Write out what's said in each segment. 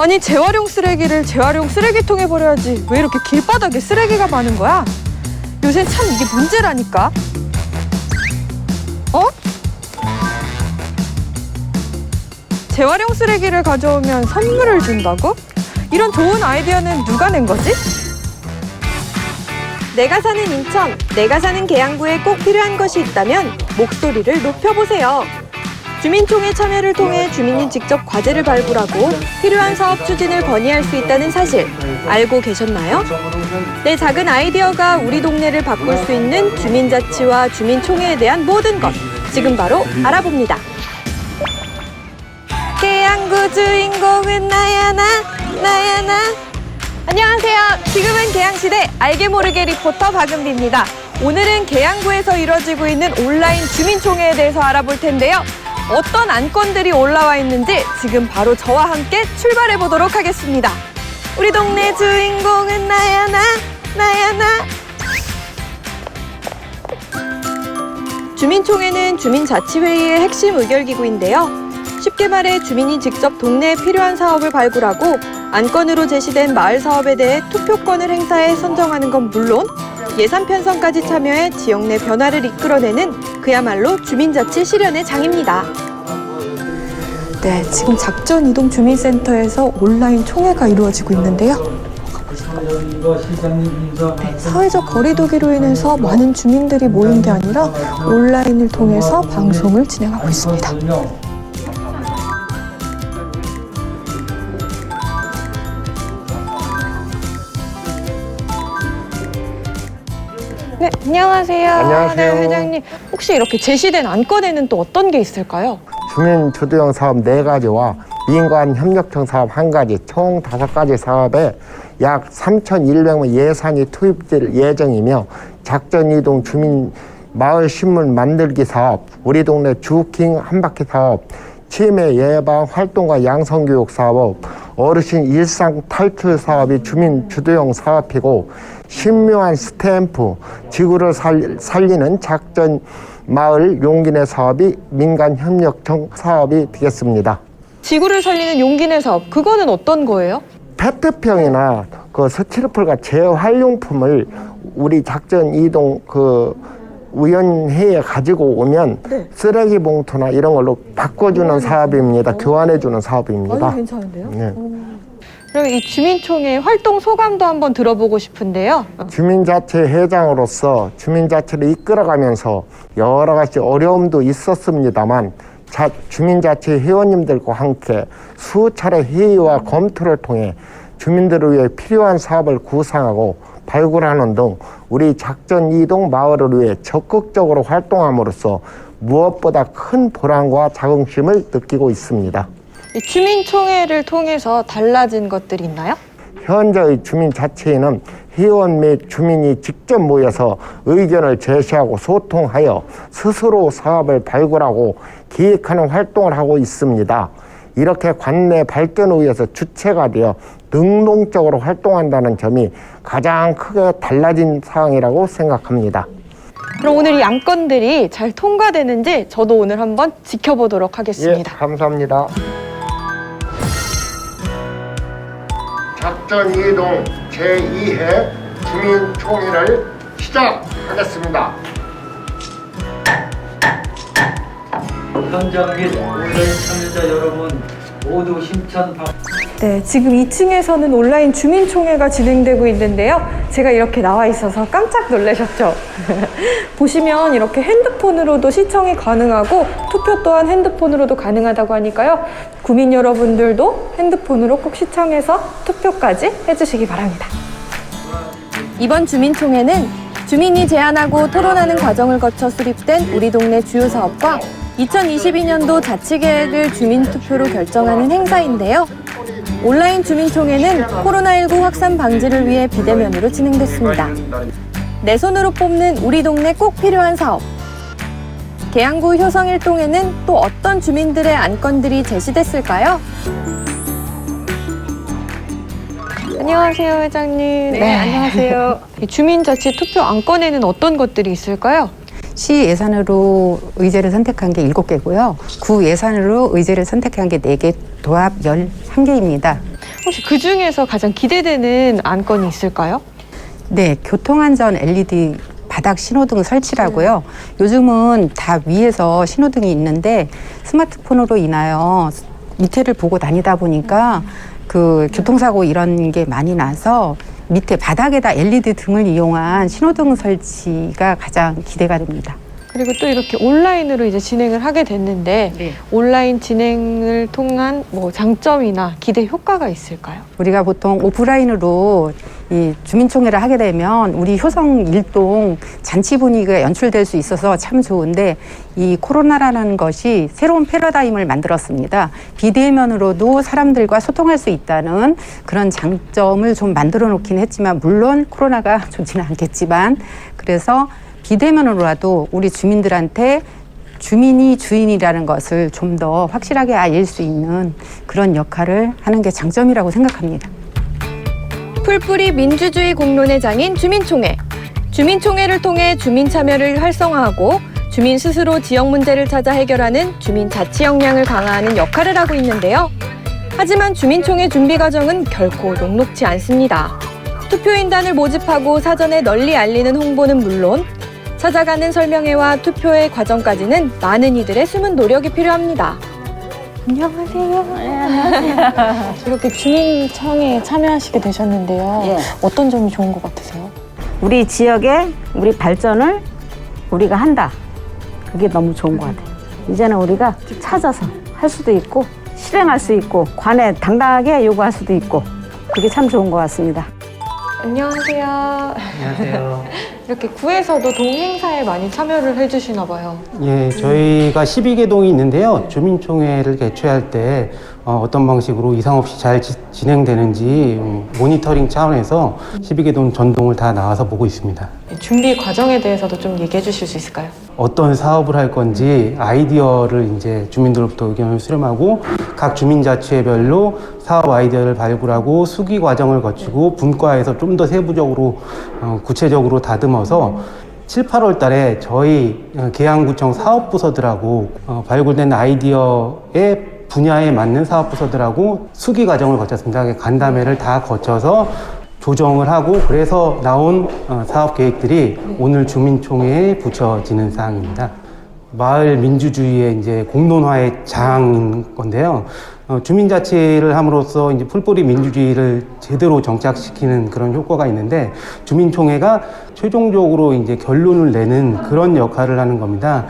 아니 재활용 쓰레기를 재활용 쓰레기통에 버려야지 왜 이렇게 길바닥에 쓰레기가 많은 거야? 요새 참 이게 문제라니까. 어? 재활용 쓰레기를 가져오면 선물을 준다고? 이런 좋은 아이디어는 누가 낸 거지? 내가 사는 인천, 내가 사는 계양구에 꼭 필요한 것이 있다면 목소리를 높여보세요. 주민총회 참여를 통해 주민이 직접 과제를 발굴하고 필요한 사업 추진을 건의할 수 있다는 사실 알고 계셨나요? 내 작은 아이디어가 우리 동네를 바꿀 수 있는 주민자치와 주민총회에 대한 모든 것 지금 바로 알아봅니다. 계양구 주인공은 나야 나, 나야 나. 안녕하세요. 지금은 계양시대 알게 모르게 리포터 박은비입니다. 오늘은 계양구에서 이뤄지고 있는 온라인 주민총회에 대해서 알아볼 텐데요. 어떤 안건들이 올라와 있는지 지금 바로 저와 함께 출발해 보도록 하겠습니다. 우리 동네 주인공은 나야 나, 나야 나. 주민총회는 주민자치회의의 핵심 의결기구인데요. 쉽게 말해 주민이 직접 동네에 필요한 사업을 발굴하고 안건으로 제시된 마을 사업에 대해 투표권을 행사해 선정하는 건 물론 예산 편성까지 참여해 지역 내 변화를 이끌어내는 그야말로 주민자치 실현의 장입니다. 네, 지금 작전이동주민센터에서 온라인 총회가 이루어지고 있는데요. 네, 사회적 거리두기로 인해서 많은 주민들이 모인 게 아니라 온라인을 통해서 방송을 진행하고 있습니다. 네, 안녕하세요. 안녕하세요. 네, 회장님. 혹시 이렇게 제시된 안건에는 또 어떤 게 있을까요? 주민주도형 사업 4가지와 민관협력형 사업 1가지, 총 5가지 사업에 약 3,100만 예산이 투입될 예정이며 작전이동 주민 마을 신문 만들기 사업, 우리 동네 주킹 한바퀴 사업, 치매 예방 활동과 양성교육 사업, 어르신 일상 탈출 사업이 주민주도형 사업이고 신묘한 스탬프, 지구를 살리는 작전 마을 용기내 사업이 민간협력형 사업이 되겠습니다. 지구를 살리는 용기내 사업, 그거는 어떤 거예요? 페트병이나 그 스티로폼과 재활용품을 우리 작전 이동 위원회에 가지고 오면 쓰레기 봉투나 이런 걸로 바꿔주는 사업입니다. 교환해주는 사업입니다. 아주 괜찮은데요? 네. 그럼 이 주민총회 활동 소감도 한번 들어보고 싶은데요. 주민자치 회장으로서 주민자치를 이끌어가면서 여러 가지 어려움도 있었습니다만 주민자치 회원님들과 함께 수차례 회의와 검토를 통해 주민들을 위해 필요한 사업을 구상하고 발굴하는 등 우리 작전 이동 마을을 위해 적극적으로 활동함으로써 무엇보다 큰 보람과 자긍심을 느끼고 있습니다. 이 주민총회를 통해서 달라진 것들이 있나요? 현재의 주민자치회는 회원 및 주민이 직접 모여서 의견을 제시하고 소통하여 스스로 사업을 발굴하고 기획하는 활동을 하고 있습니다. 이렇게 관내 발전을 위해서 주체가 되어 능동적으로 활동한다는 점이 가장 크게 달라진 사항이라고 생각합니다. 그럼 오늘 이 안건들이 잘 통과되는지 저도 오늘 한번 지켜보도록 하겠습니다. 예, 감사합니다. 작전 이동 제2회 주민총회를 시작하겠습니다. 현장 및 온라인 참여자 여러분 모두 심천 네, 지금 2층에서는 온라인 주민총회가 진행되고 있는데요. 제가 이렇게 나와 있어서 깜짝 놀라셨죠? 보시면 이렇게 핸드폰으로도 시청이 가능하고 투표 또한 핸드폰으로도 가능하다고 하니까요. 구민 여러분들도 핸드폰으로 꼭 시청해서 투표까지 해주시기 바랍니다. 이번 주민총회는 주민이 제안하고 토론하는 과정을 거쳐 수립된 우리 동네 주요 사업과 2022년도 자치계획을 주민투표로 결정하는 행사인데요. 온라인 주민총회는 코로나19 확산 방지를 위해 비대면으로 진행됐습니다. 내 손으로 뽑는 우리 동네 꼭 필요한 사업. 계양구 효성 1동에는 또 어떤 주민들의 안건들이 제시됐을까요? 안녕하세요, 회장님. 네, 안녕하세요. 이 주민자치 투표 안건에는 어떤 것들이 있을까요? 시 예산으로 의제를 선택한 게 7개고요. 구 예산으로 의제를 선택한 게 4개, 도합 11개입니다. 혹시 그 중에서 가장 기대되는 안건이 있을까요? 네, 교통안전 LED 바닥 신호등 설치라고요. 요즘은 다 위에서 신호등이 있는데 스마트폰으로 인하여 밑에를 보고 다니다 보니까 그 교통사고 이런 게 많이 나서 밑에 바닥에다 LED 등을 이용한 신호등 설치가 가장 기대가 됩니다. 그리고 또 이렇게 온라인으로 이제 진행을 하게 됐는데 네. 온라인 진행을 통한 뭐 장점이나 기대 효과가 있을까요? 우리가 보통 오프라인으로 이 주민총회를 하게 되면 우리 효성 일동 잔치 분위기가 연출될 수 있어서 참 좋은데 이 코로나라는 것이 새로운 패러다임을 만들었습니다. 비대면으로도 사람들과 소통할 수 있다는 그런 장점을 좀 만들어 놓긴 했지만 물론 코로나가 좋지는 않겠지만 그래서 비대면으로라도 우리 주민들한테 주민이 주인이라는 것을 좀 더 확실하게 알릴 수 있는 그런 역할을 하는 게 장점이라고 생각합니다. 풀뿌리 민주주의 공론의 장인 주민총회. 주민총회를 통해 주민 참여를 활성화하고 주민 스스로 지역 문제를 찾아 해결하는 주민 자치 역량을 강화하는 역할을 하고 있는데요. 하지만 주민총회 준비 과정은 결코 녹록지 않습니다. 투표인단을 모집하고 사전에 널리 알리는 홍보는 물론 찾아가는 설명회와 투표의 과정까지는 많은 이들의 숨은 노력이 필요합니다. 안녕하세요. 안녕하세요. 이렇게 주민청회에 참여하시게 되셨는데요. 예. 어떤 점이 좋은 것 같으세요? 우리 지역의 우리 발전을 우리가 한다. 그게 너무 좋은 것 같아요. 이제는 우리가 찾아서 할 수도 있고 실행할 수 있고 관에 당당하게 요구할 수도 있고 그게 참 좋은 것 같습니다. 안녕하세요. 안녕하세요. 이렇게 구에서도 동행사에 많이 참여를 해주시나 봐요. 예, 저희가 12개 동이 있는데요. 주민총회를 개최할 때 어떤 방식으로 이상 없이 잘 진행되는지 모니터링 차원에서 12개 동 전동을 다 나와서 보고 있습니다. 준비 과정에 대해서도 좀 얘기해 주실 수 있을까요? 어떤 사업을 할 건지 아이디어를 이제 주민들로부터 의견을 수렴하고 각 주민자치회별로 사업 아이디어를 발굴하고 수기 과정을 거치고 분과해서 좀 더 세부적으로 구체적으로 다듬어서 7, 8월 달에 저희 계양구청 사업부서들하고 발굴된 아이디어의 분야에 맞는 사업부서들하고 수기 과정을 거쳤습니다. 간담회를 다 거쳐서 조정을 하고 그래서 나온 사업 계획들이 오늘 주민총회에 붙여지는 사항입니다. 마을 민주주의의 이제 공론화의 장인 건데요. 주민자치를 함으로써 이제 풀뿌리 민주주의를 제대로 정착시키는 그런 효과가 있는데 주민총회가 최종적으로 이제 결론을 내는 그런 역할을 하는 겁니다.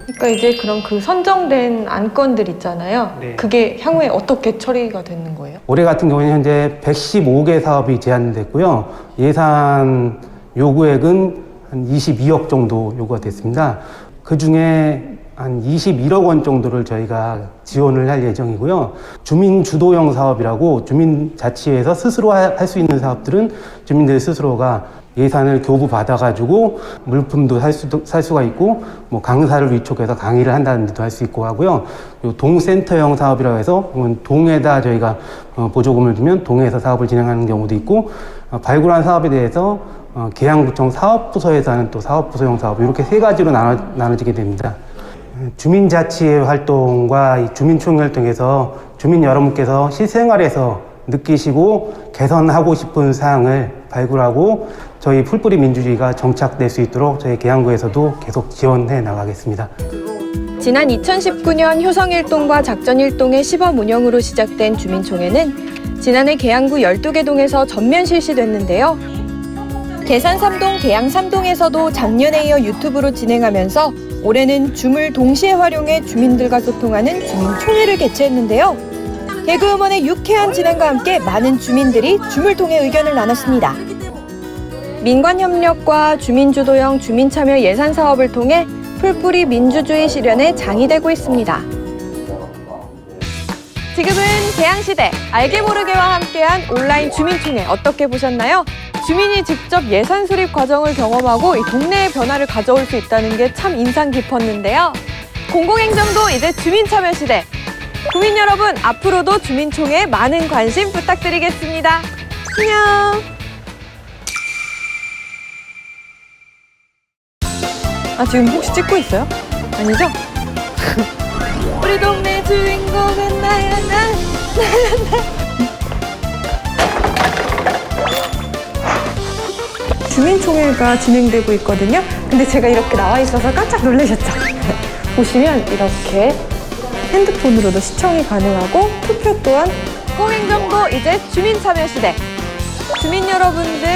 그러니까 이제 그럼 그 선정된 안건들 있잖아요. 네. 그게 향후에 어떻게 처리가 되는 거예요? 올해 같은 경우에는 현재 115개 사업이 제안됐고요. 예산 요구액은 한 22억 정도 요구가 됐습니다. 그 중에 한 21억 원 정도를 저희가 지원을 할 예정이고요. 주민 주도형 사업이라고 주민자치회에서 스스로 할 수 있는 사업들은 주민들 스스로가 예산을 교부 받아가지고 물품도 살 수가 있고 뭐 강사를 위촉해서 강의를 한다는 데도 할 수 있고 하고요. 요 동센터형 사업이라고 해서 동에다 저희가 보조금을 주면 동에서 사업을 진행하는 경우도 있고 발굴한 사업에 대해서 계양구청 사업부서에서 하는 또 사업부서형 사업 이렇게 세 가지로 나눠지게 됩니다. 주민자치회 활동과 이 주민총회를 통해서 주민 여러분께서 실생활에서 느끼시고 개선하고 싶은 사항을 발굴하고 저희 풀뿌리 민주주의가 정착될 수 있도록 저희 계양구에서도 계속 지원해 나가겠습니다. 지난 2019년 효성 1동과 작전 1동의 시범 운영으로 시작된 주민총회는 지난해 계양구 12개 동에서 전면 실시됐는데요. 계산 3동, 계양 3동에서도 작년에 이어 유튜브로 진행하면서 올해는 줌을 동시에 활용해 주민들과 소통하는 주민총회를 개최했는데요. 개그우먼의 유쾌한 진행과 함께 많은 주민들이 줌을 통해 의견을 나눴습니다. 민관협력과 주민주도형 주민참여 예산 사업을 통해 풀뿌리 민주주의 실현에 장이 되고 있습니다. 지금은 계양시대 알게 모르게와 함께한 온라인 주민총회 어떻게 보셨나요? 주민이 직접 예산 수립 과정을 경험하고 이 동네의 변화를 가져올 수 있다는 게 참 인상 깊었는데요. 공공행정도 이제 주민 참여 시대. 국민 여러분, 앞으로도 주민총회에 많은 관심 부탁드리겠습니다. 안녕. 아, 지금 혹시 찍고 있어요? 아니죠? 우리 동네 주인공은 나야, 나. 주민총회가 진행되고 있거든요. 근데 제가 이렇게 나와 있어서 깜짝 놀라셨죠? 보시면 이렇게 핸드폰으로도 시청이 가능하고 투표 또한 공익정보 이제 주민 참여 시대. 주민 여러분들